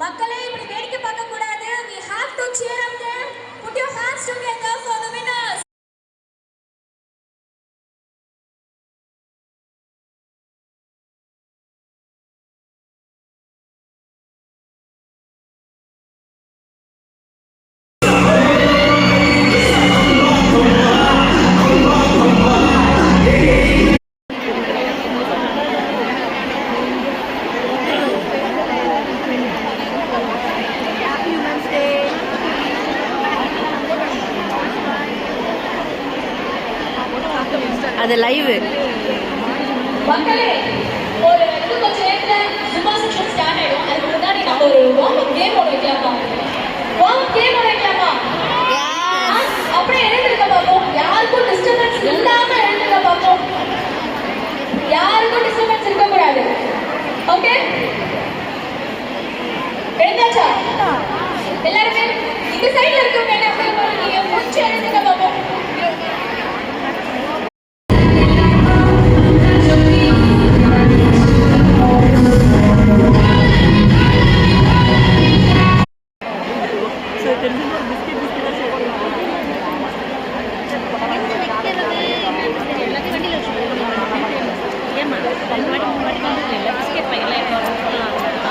மக்களே இப்படி வேடிக்கை பார்க்க கூடாது. We have to cheer up them. Put your hands together for the winners. அது லைவ். மக்களே ஒரு கொஞ்ச நேரத்துல ஜும்பா செக்ஷன் ஸ்டார்ட் ஆயிடும். அதுக்கு முன்னாடி நம்ம ஒரு வார்ம் அப் கேம் வைக்கலாமா? வார்ம் அப் கேம் வைக்கலாமா? அப்படியே எழுந்திருக்க பார்ப்போம். யாருக்கும் டிஸ்டர்பன்ஸ் இல்லாம எழுந்திருக்க பார்ப்போம். யாருக்கும் டிஸ்டர்பன்ஸ் இருக்க கூடாது. ஓகே, எழுந்தாச்சா? எல்லாருமே இந்த சைடுல இருக்கவங்க என்ன பண்ணுவீங்க? கொஞ்சம் எழுந்திருக்க பார்ப்போம்.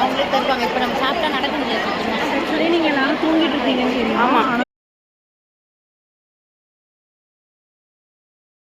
அவங்களே தருவாங்க. இப்போ நம்ம சாப்பிட்டா நடக்க முடியாது. நீங்கள் எல்லாம் தூங்கிட்டு இருக்கீங்கன்னு. ஆமாம்.